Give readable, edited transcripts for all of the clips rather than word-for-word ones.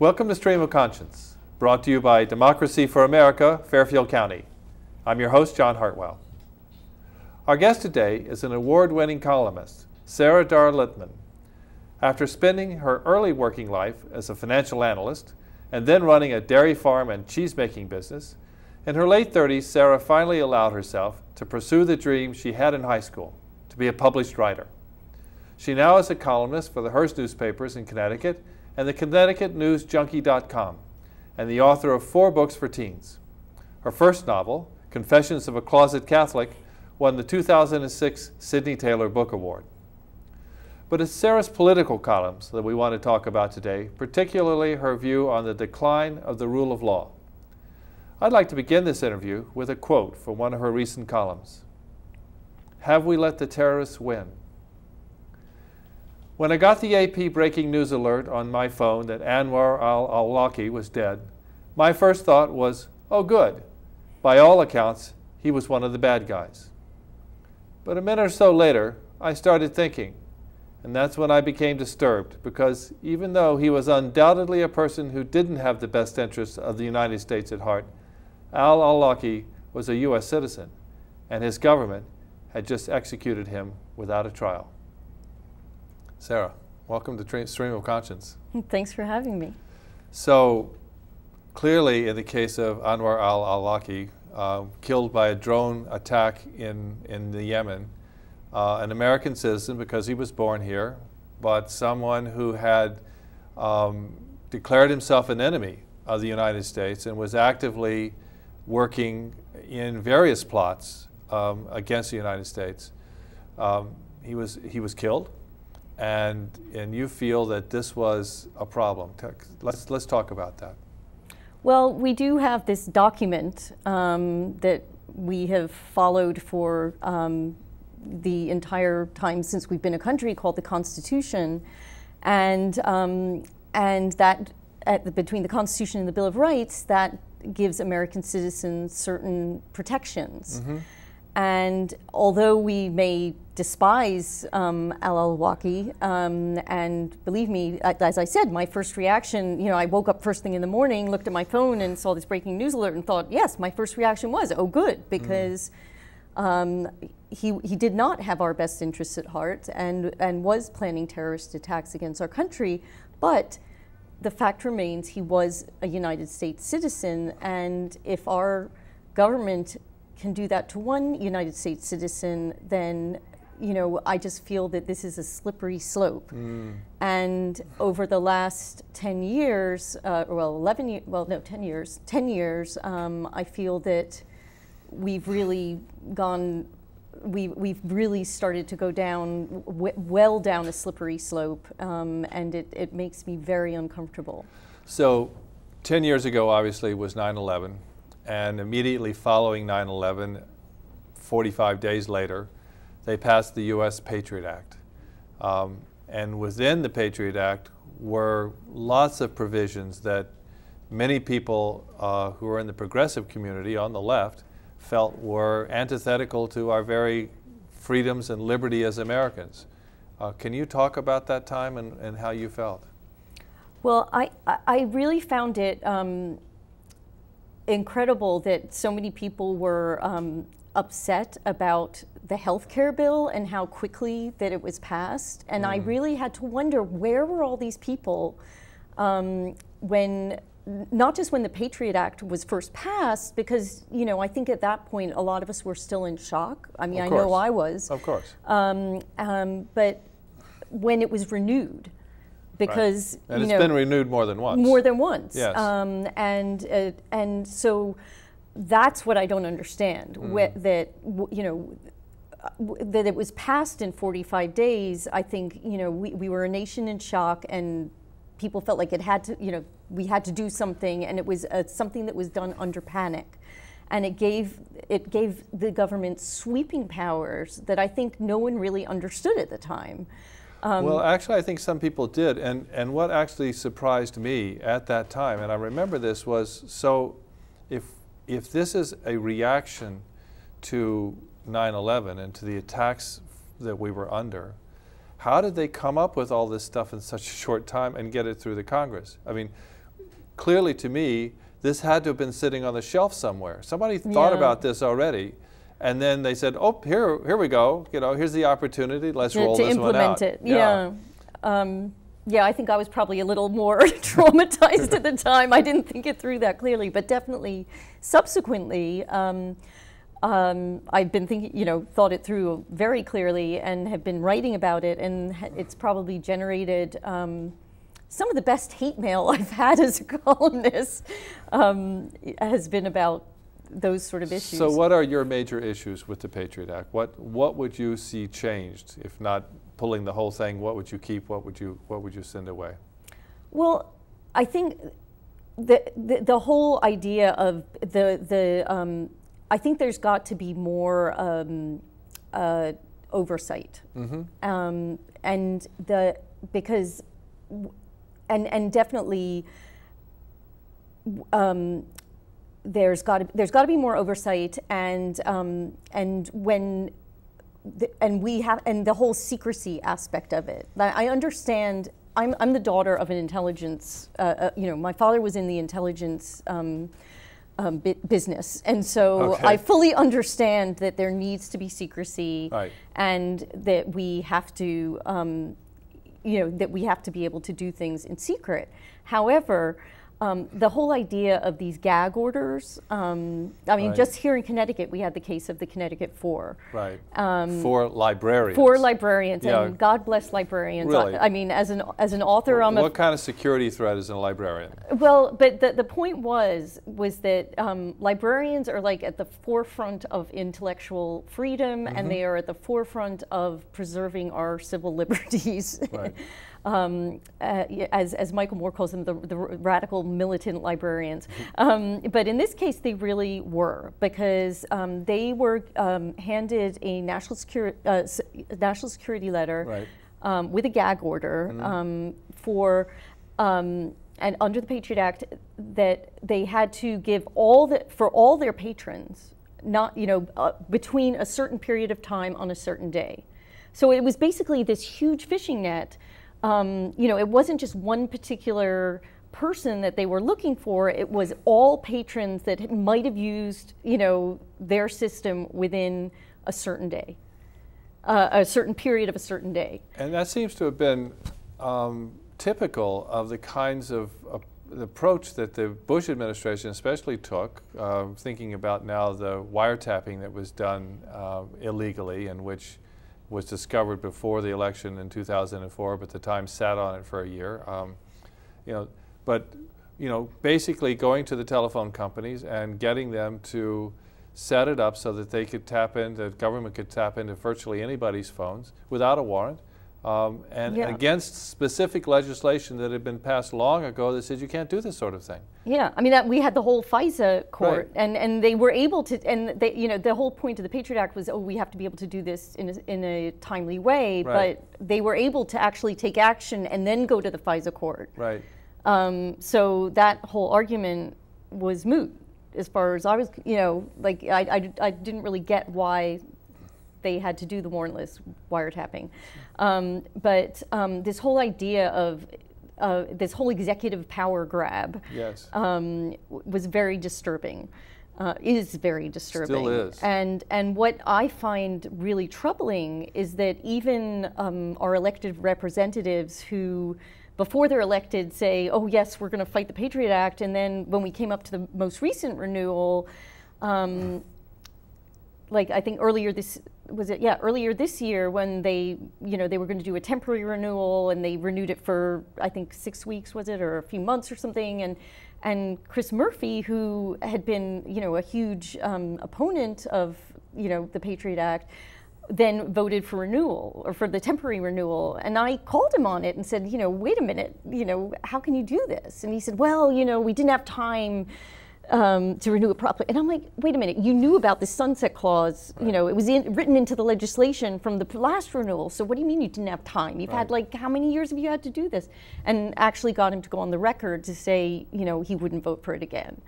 Welcome to Stream of Conscience, brought to you by Democracy for America, Fairfield County. I'm your host, John Hartwell. Our guest today is an award-winning columnist, Sarah Darer Littman. After spending her early working life as a financial analyst and then running a dairy farm and cheese-making business, in her late 30s, Sarah finally allowed herself to pursue the dream she had in high school, to be a published writer. She now is a columnist for the Hearst newspapers in Connecticut and the ConnecticutNewsJunkie.com, and the author of 4 books for teens. Her first novel, Confessions of a Closet Catholic, won the 2006 Sidney Taylor Book Award. But it's Sarah's political columns that we want to talk about today, particularly her view on the decline of the rule of law. I'd like to begin this interview with a quote from one of her recent columns. "Have we let the terrorists win?" When I got the AP breaking news alert on my phone that Anwar al-Awlaki was dead, my first thought was, oh good, by all accounts, he was one of the bad guys. But a minute or so later, I started thinking, and that's when I became disturbed, because even though he was undoubtedly a person who didn't have the best interests of the United States at heart, al-Awlaki was a U.S. citizen, and his government had just executed him without a trial. Sarah, welcome to Stream of Conscience. Thanks for having me. So, clearly in the case of Anwar al-Awlaki, killed by a drone attack in the Yemen, an American citizen because he was born here, but someone who had declared himself an enemy of the United States and was actively working in various plots against the United States. He was killed. And you feel that this was a problem. Let's talk about that. Well, we do have this document that we have followed for the entire time since we've been a country, called the Constitution, and that between the Constitution and the Bill of Rights, that gives American citizens certain protections. Mm-hmm. And although we may despise al-Awlaki, and believe me, as I said, my first reaction, I woke up first thing in the morning, looked at my phone and saw this breaking news alert and thought, yes, my first reaction was, oh good, because he did not have our best interests at heart and was planning terrorist attacks against our country. But the fact remains he was a United States citizen, and if our government can do that to one United States citizen, then I just feel that this is a slippery slope. And over the last 10 years, 10 years, I feel that we've really started to go down, well down a slippery slope, and it makes me very uncomfortable. So 10 years ago, obviously, was 9/11. And immediately following 9/11, 45 days later, they passed the U.S. Patriot Act. And within the Patriot Act were lots of provisions that many people who are in the progressive community on the left felt were antithetical to our very freedoms and liberty as Americans. Can you talk about that time and how you felt? Well, I really found it incredible that so many people were upset about the health care bill and how quickly that it was passed. And I really had to wonder, where were all these people when, not just when the Patriot Act was first passed, because, I think at that point a lot of us were still in shock. I mean, I know I was. Of course. But when it was renewed, because right. And it's been renewed more than once. More than once. Yes. And so that's what I don't understand. That it was passed in 45 days. I think we were a nation in shock, and people felt like it had to we had to do something, and it was something that was done under panic, and it gave the government sweeping powers that I think no one really understood at the time. Well, actually, I think some people did, and what actually surprised me at that time, and I remember this, was, so if this is a reaction to 9/11 and to the attacks that we were under, how did they come up with all this stuff in such a short time and get it through the Congress? I mean, clearly to me, this had to have been sitting on the shelf somewhere. Somebody thought about this already, and then they said, "Oh, here we go. You know, here's the opportunity. Let's roll this one out." To implement it, yeah, I think I was probably a little more traumatized at the time. I didn't think it through that clearly, but definitely subsequently, I've been thinking, thought it through very clearly and have been writing about it, and it's probably generated some of the best hate mail I've had as a columnist has been about those sort of issues. So what are your major issues with the Patriot Act? What would you see changed, if not pulling the whole thing? What would you keep? What would you send away? Well, I think the whole idea of I think there's got to be more oversight, and because definitely there's got to be more oversight, and when. And the whole secrecy aspect of it. I understand. I'm the daughter of an intelligence. My father was in the intelligence business, and so I fully understand that there needs to be secrecy, right, and that we have to, that we have to be able to do things in secret. However, the whole idea of these gag orders, I mean, right, just here in Connecticut, we had the case of the Connecticut Four. Right. For librarians. For librarians, yeah, and God bless librarians. Really? I mean, as an author, what kind of security threat is in a librarian? Well, but the point was that librarians are like at the forefront of intellectual freedom, and they are at the forefront of preserving our civil liberties. Right. As Michael Moore calls them, the radical militant librarians. But in this case, they really were, because they were handed a national security letter, right, with a gag order for, and under the Patriot Act, that they had to give for all their patrons, not between a certain period of time on a certain day. So it was basically this huge fishing net. It wasn't just one particular person that they were looking for. It was all patrons that might have used, their system within a certain day, a certain period of a certain day. And that seems to have been typical of the kinds of the approach that the Bush administration especially took, thinking about now the wiretapping that was done illegally, and which was discovered before the election in 2004, but the Times sat on it for a year. Basically going to the telephone companies and getting them to set it up so that they could tap in, the government could tap into virtually anybody's phones without a warrant, and against specific legislation that had been passed long ago that said you can't do this sort of thing. Yeah, I mean, we had the whole FISA court, right, and they were able to, and they, the whole point of the Patriot Act was, we have to be able to do this in a timely way, right, but they were able to actually take action and then go to the FISA court. Right. So that whole argument was moot, as far as I was, I didn't really get why they had to do the warrantless wiretapping. But this whole idea of this whole executive power grab, yes, was very disturbing, is very disturbing. Still is. And what I find really troubling is that even our elected representatives who, before they're elected, say, oh yes, we're going to fight the Patriot Act, and then when we came up to the most recent renewal, I think earlier this year, when they were going to do a temporary renewal, and they renewed it for, I think, 6 weeks, was it, or a few months or something, and Chris Murphy, who had been a huge opponent of the Patriot Act, then voted for renewal, or for the temporary renewal. And I called him on it and said, wait a minute, how can you do this? And he said, well, we didn't have time to renew it properly. And I'm like, wait a minute, you knew about the sunset clause, right, it was written into the legislation from the last renewal, so what do you mean you didn't have time? You've right, had, how many years have you had to do this? And actually got him to go on the record to say, he wouldn't vote for it again.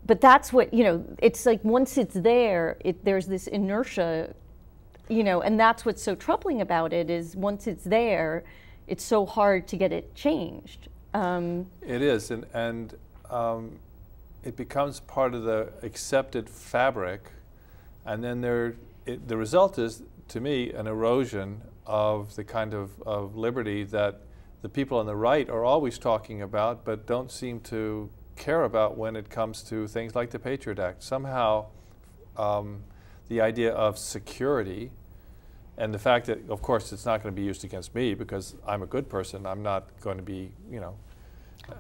But that's what, it's like once it's there, there's this inertia, and that's what's so troubling about it, is once it's there, it's so hard to get it changed. It is, and it becomes part of the accepted fabric, and then the result is, to me, an erosion of the kind of liberty that the people on the right are always talking about, but don't seem to care about when it comes to things like the Patriot Act. Somehow, the idea of security, and the fact that, of course, it's not going to be used against me because I'm a good person. I'm not going to be,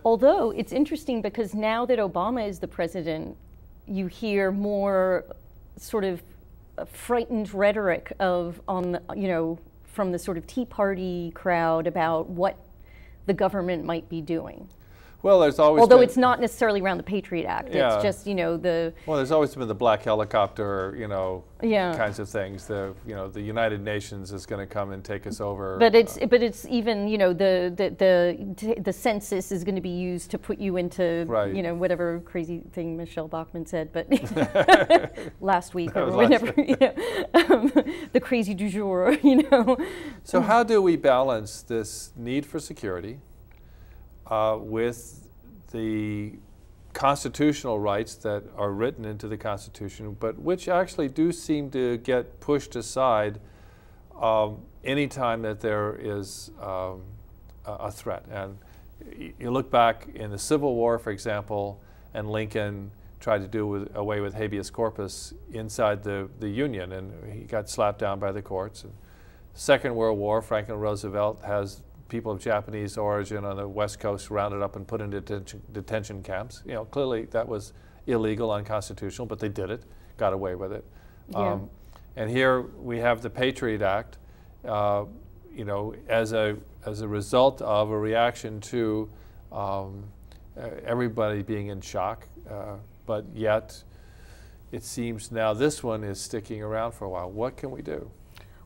Although it's interesting because now that Obama is the president, you hear more sort of frightened rhetoric from the sort of Tea Party crowd about what the government might be doing. Well, there's always although it's not necessarily around the Patriot Act. Yeah. It's just the. Well, there's always been the black helicopter, Yeah. kinds of things. The United Nations is going to come and take us over. But it's even the census is going to be used to put you into Right. Whatever crazy thing Michelle Bachmann said, but last week or was whenever last week. The crazy du jour, So how do we balance this need for security with the constitutional rights that are written into the Constitution, but which actually do seem to get pushed aside anytime that there is a threat? And you look back in the Civil War, for example, and Lincoln tried to do away with habeas corpus inside the Union, and he got slapped down by the courts. And Second World War, Franklin Roosevelt has people of Japanese origin on the West Coast rounded up and put into detention camps. Clearly that was illegal, unconstitutional, but they did it, got away with it. Yeah. And here we have the Patriot Act, as a result of a reaction to everybody being in shock, but yet it seems now this one is sticking around for a while. What can we do?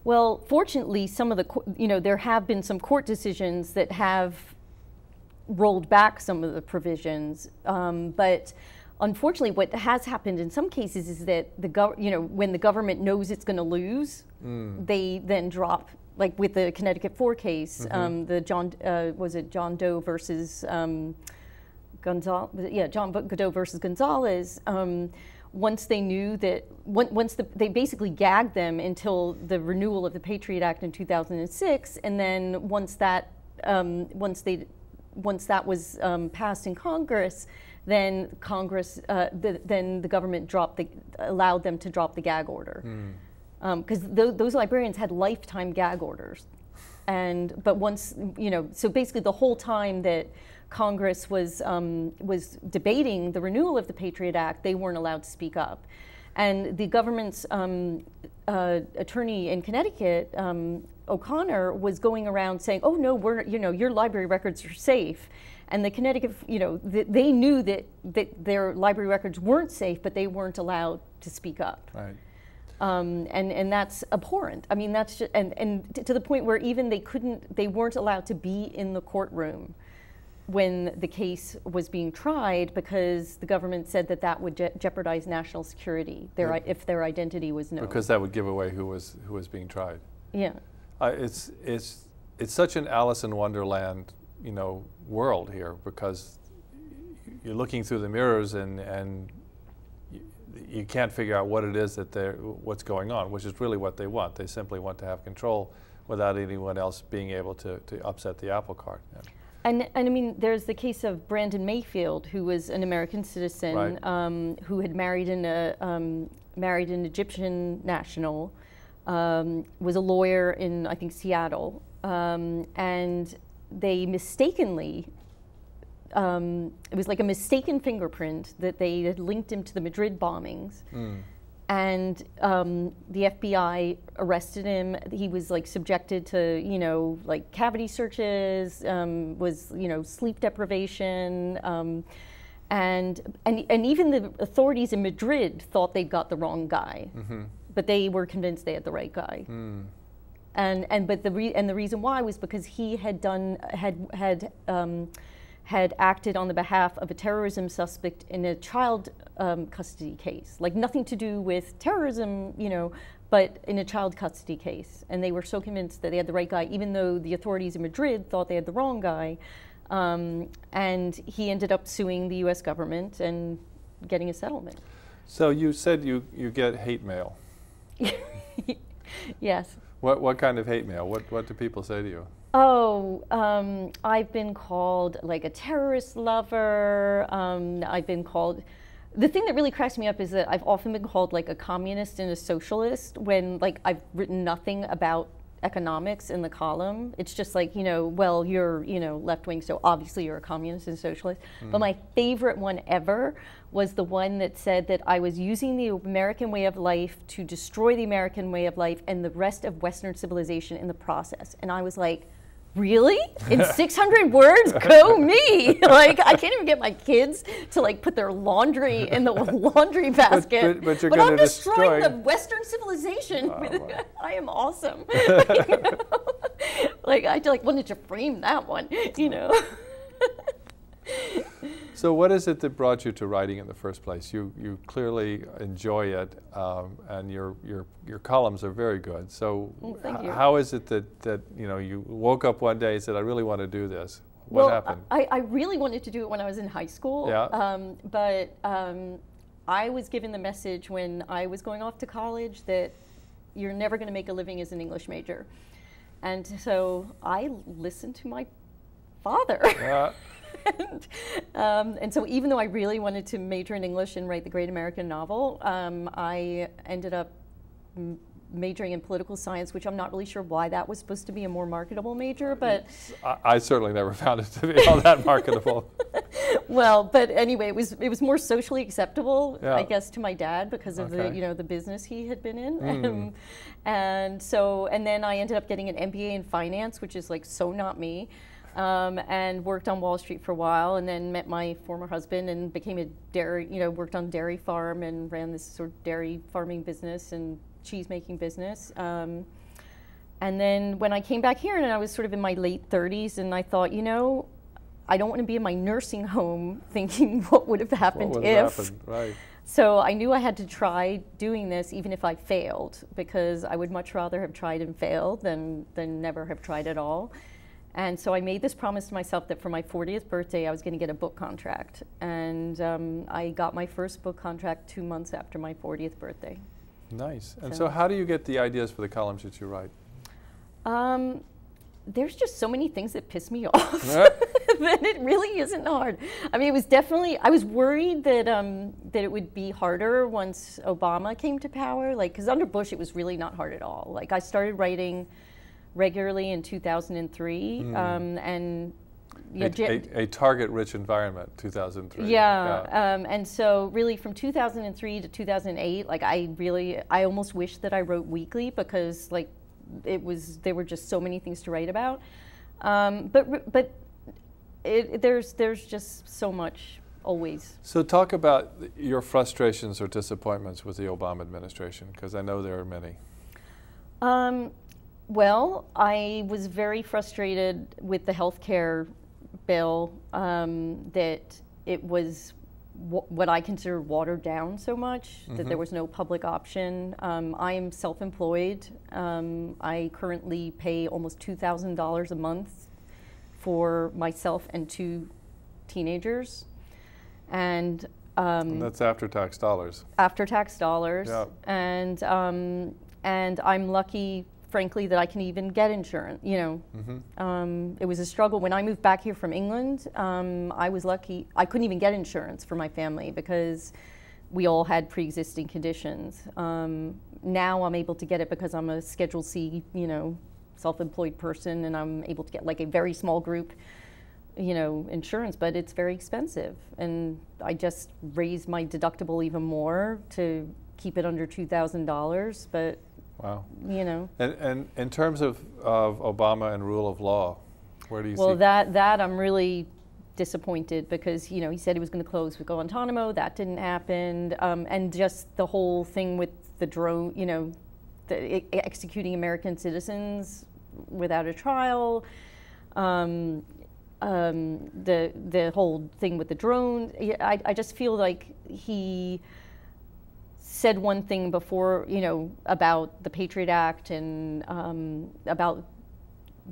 Well, fortunately, some of the there have been some court decisions that have rolled back some of the provisions, but unfortunately, what has happened in some cases is that when the government knows it's going to lose, they then drop. Like with the Connecticut 4 case, the John Doe versus Gonzalez? Yeah, John Doe versus Gonzalez. Once they knew that, they basically gagged them until the renewal of the Patriot Act in 2006, and then once that was passed in Congress, then the government allowed them to drop the gag order, because those librarians had lifetime gag orders, but once so basically the whole time that Congress was debating the renewal of the Patriot Act, they weren't allowed to speak up. And the government's attorney in Connecticut, O'Connor, was going around saying, "Oh no, your library records are safe." And the Connecticut, they knew that their library records weren't safe, but they weren't allowed to speak up. Right. And that's abhorrent. I mean, that's just, and to the point where even they weren't allowed to be in the courtroom when the case was being tried, because the government said that would jeopardize national security if their identity was known. Because that would give away who was being tried. Yeah. It's such an Alice in Wonderland, world here, because you're looking through the mirrors and you can't figure out what it is what's going on, which is really what they want. They simply want to have control without anyone else being able to upset the apple cart. Yeah. And I mean, there's the case of Brandon Mayfield, who was an American citizen, right. Who had married an Egyptian national, was a lawyer in, I think, Seattle, and they mistakenly, it was like a mistaken fingerprint that they had linked him to the Madrid bombings. And the FBI arrested him. He was subjected to cavity searches, was sleep deprivation, and even the authorities in Madrid thought they'd got the wrong guy, but they were convinced they had the right guy. But the reason why was because he had acted on the behalf of a terrorism suspect in a child custody case, nothing to do with terrorism, but in a child custody case. And they were so convinced that they had the right guy, even though the authorities in Madrid thought they had the wrong guy, And he ended up suing the U.S. government and getting a settlement. So you said you get hate mail. Yes. What kind of hate mail? What do people say to you? Oh, I've been called like a terrorist lover. I've been called. The thing that really cracks me up is that I've often been called like a communist and a socialist when like I've written nothing about economics in the column. It's just like, well, you're, left wing, so obviously you're a communist and socialist. But my favorite one ever was the one that said that I was using the American way of life to destroy the American way of life and the rest of Western civilization in the process. And I was like, really? In 600 words? Go me! Like, I can't even get my kids to like put their laundry in the laundry basket. But I'm destroying the Western civilization. I am awesome. Like, I wanted to frame that one, So what is it that brought you to writing in the first place? You clearly enjoy it, and your columns are very good. So thank you. How is it that you woke up one day and said, I really want to do this? What happened? I really wanted to do it when I was in high school. Yeah. But I was given the message when I was going off to college that you're never going to make a living as an English major. And so I listened to my father. And so even though I really wanted to major in English and write the great American novel, I ended up majoring in political science, which I'm not really sure why that was supposed to be a more marketable major, but... I certainly never found it to be all that marketable. Well, but anyway, it was more socially acceptable, Yeah. I guess, to my dad because of Okay. the business he had been in. And then I ended up getting an MBA in finance, which is like so not me. And worked on Wall Street for a while, and then met my former husband and became a dairy, worked on dairy farm and ran this sort of dairy farming business and cheese making business. And then when I came back here, and I was sort of in my late 30s, and I thought, I don't want to be in my nursing home thinking what would have happened if. Right. So I knew I had to try doing this even if I failed, because I would much rather have tried and failed than never have tried at all. And so I made this promise to myself that for my 40th birthday, I was going to get a book contract. And I got my first book contract 2 months after my 40th birthday. Nice. And so how do you get the ideas for the columns that you write? There's just so many things that piss me off that it really isn't hard. I mean, it was definitely, I was worried that that it would be harder once Obama came to power. Like, because under Bush, it was really not hard at all. Like, I started writing regularly in 2003, and a target-rich environment, 2003. Yeah. And so really from 2003 to 2008, like I almost wish that I wrote weekly because like there were just so many things to write about. But there's just so much always. So talk about your frustrations or disappointments with the Obama administration, because I know there are many. Well, I was very frustrated with the health care bill, that it was what I consider watered down so much, that there was no public option. I am self-employed. I currently pay almost $2,000 a month for myself and 2 teenagers. And that's after-tax dollars. After-tax dollars. Yeah. And I'm lucky, frankly, that I can even get insurance. It was a struggle when I moved back here from England. I was lucky; I couldn't even get insurance for my family because we all had pre-existing conditions. Now I'm able to get it because I'm a Schedule C, self-employed person, and I'm able to get like a very small group, insurance. But it's very expensive, and I just raised my deductible even more to keep it under $2,000. But wow. And in terms of Obama and rule of law, where do you see? Well, that I'm really disappointed because, he said he was going to close with Guantanamo. That didn't happen. And just the whole thing with the drone, executing American citizens without a trial. The whole thing with the drone. I just feel like he said one thing before, about the Patriot Act and about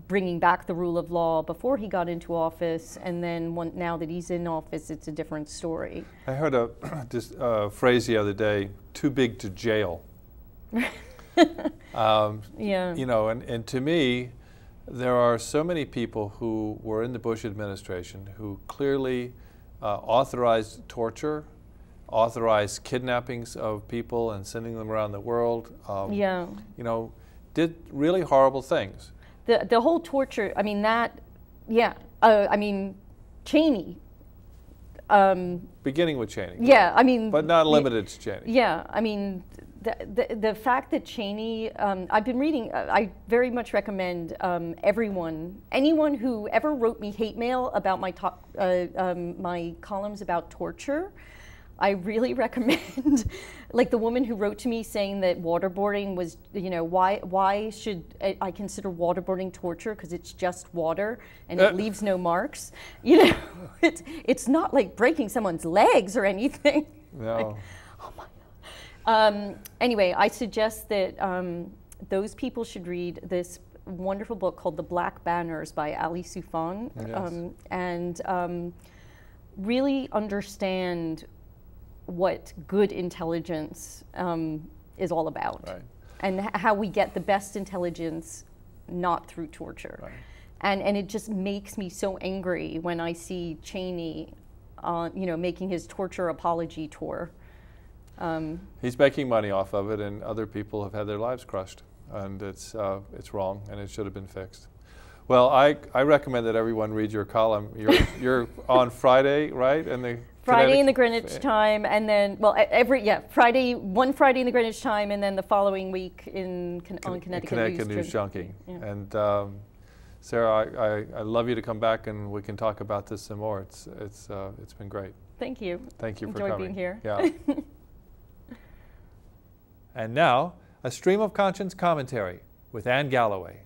bringing back the rule of law before he got into office, and then now that he's in office, it's a different story. I heard a phrase the other day, too big to jail. Yeah. You know, and to me, there are so many people who were in the Bush administration who clearly authorized torture, authorized kidnappings of people and sending them around the world. Yeah. You know, did really horrible things. The whole torture, I mean, that, yeah. I mean, Cheney. Beginning with Cheney. Yeah, I mean. But not limited to Cheney. Yeah, I mean, the fact that Cheney, I've been reading, I very much recommend anyone who ever wrote me hate mail about my columns about torture, I really recommend, like the woman who wrote to me saying that waterboarding was, you know, why should I consider waterboarding torture? Because it's just water and it leaves no marks. You know, it's not like breaking someone's legs or anything. No. Like, oh my God. Anyway, I suggest that those people should read this wonderful book called The Black Banners by Ali Soufan, Yes. and really understand what good intelligence is all about, Right. and how we get the best intelligence not through torture. Right. And it just makes me so angry when I see Cheney, you know, making his torture apology tour. He's making money off of it, and other people have had their lives crushed, and it's wrong, and it should have been fixed. Well, I recommend that everyone read your column. You're on Friday, right? And Friday in the Greenwich time, and then, well, one Friday in the Greenwich time, and then the following week on Connecticut News Junkie. Yeah. And Sarah, I love you to come back, and we can talk about this some more. It's been great. Thank you. Thank you for Enjoyed coming. being here. Yeah. And now, a stream of conscience commentary with AnnGalloway.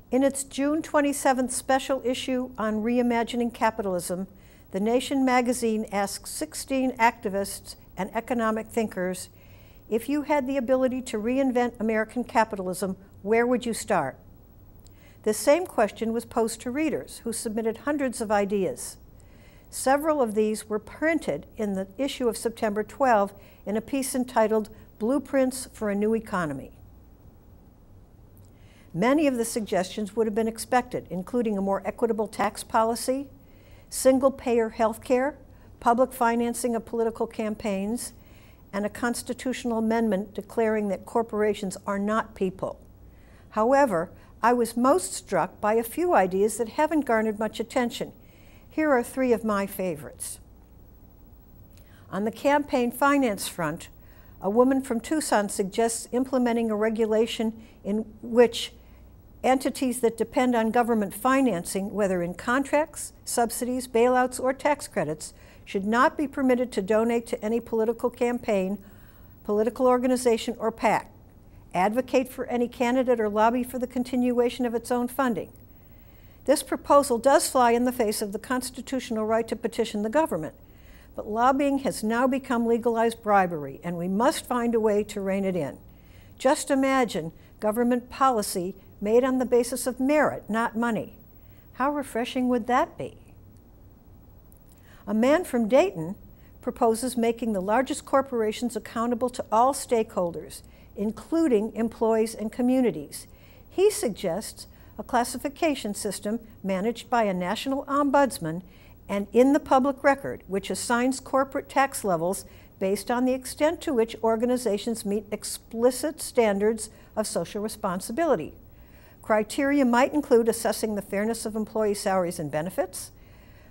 In its June 27th special issue on Reimagining Capitalism, The Nation magazine asks 16 activists and economic thinkers, if you had the ability to reinvent American capitalism, where would you start? The same question was posed to readers, who submitted hundreds of ideas. Several of these were printed in the issue of September 12 in a piece entitled Blueprints for a New Economy. Many of the suggestions would have been expected, including a more equitable tax policy, single-payer health care, public financing of political campaigns, and a constitutional amendment declaring that corporations are not people. However, I was most struck by a few ideas that haven't garnered much attention. Here are three of my favorites. On the campaign finance front, a woman from Tucson suggests implementing a regulation in which entities that depend on government financing, whether in contracts, subsidies, bailouts, or tax credits, should not be permitted to donate to any political campaign, political organization, or PAC, advocate for any candidate, or lobby for the continuation of its own funding. This proposal does fly in the face of the constitutional right to petition the government, but lobbying has now become legalized bribery, and we must find a way to rein it in. Just imagine government policy made on the basis of merit, not money. How refreshing would that be? A man from Dayton proposes making the largest corporations accountable to all stakeholders, including employees and communities. He suggests a classification system managed by a national ombudsman and in the public record, which assigns corporate tax levels based on the extent to which organizations meet explicit standards of social responsibility. Criteria might include assessing the fairness of employee salaries and benefits,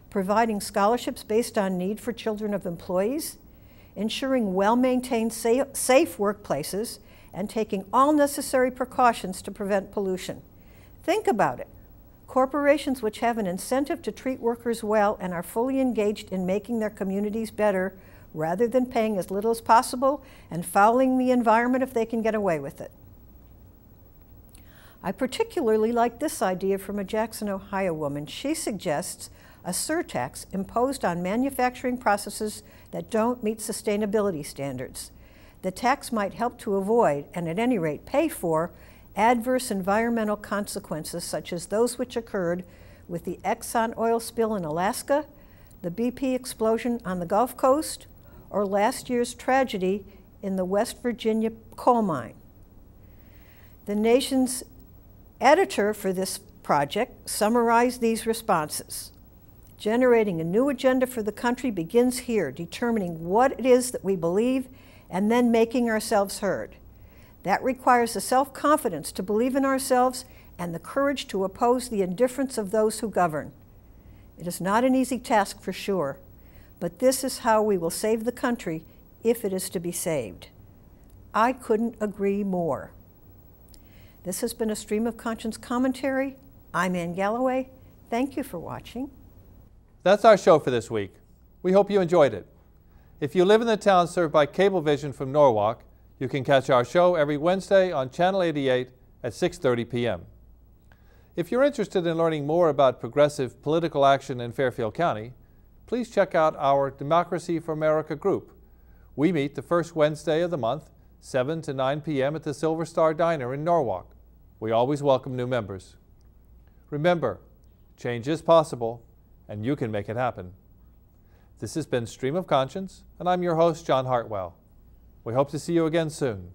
providing scholarships based on need for children of employees, ensuring well-maintained safe workplaces, and taking all necessary precautions to prevent pollution. Think about it. Corporations which have an incentive to treat workers well and are fully engaged in making their communities better, rather than paying as little as possible and fouling the environment if they can get away with it. I particularly like this idea from a Jackson, Ohio woman. She suggests a surtax imposed on manufacturing processes that don't meet sustainability standards. The tax might help to avoid, and at any rate pay for, adverse environmental consequences such as those which occurred with the Exxon oil spill in Alaska, the BP explosion on the Gulf Coast, or last year's tragedy in the West Virginia coal mine. The nation's editor for this project summarized these responses. Generating a new agenda for the country begins here, determining what it is that we believe and then making ourselves heard. That requires the self-confidence to believe in ourselves and the courage to oppose the indifference of those who govern. It is not an easy task for sure, but this is how we will save the country if it is to be saved. I couldn't agree more. This has been a Stream of Conscience commentary. I'm AnnGalloway. Thank you for watching. That's our show for this week. We hope you enjoyed it. If you live in the town served by Cablevision from Norwalk, you can catch our show every Wednesday on Channel 88 at 6:30 p.m. If you're interested in learning more about progressive political action in Fairfield County, please check out our Democracy for America group. We meet the first Wednesday of the month, 7 to 9 p.m. at the Silver Star Diner in Norwalk. We always welcome new members. Remember, change is possible, and you can make it happen. This has been Stream of Conscience, and I'm your host, John Hartwell. We hope to see you again soon.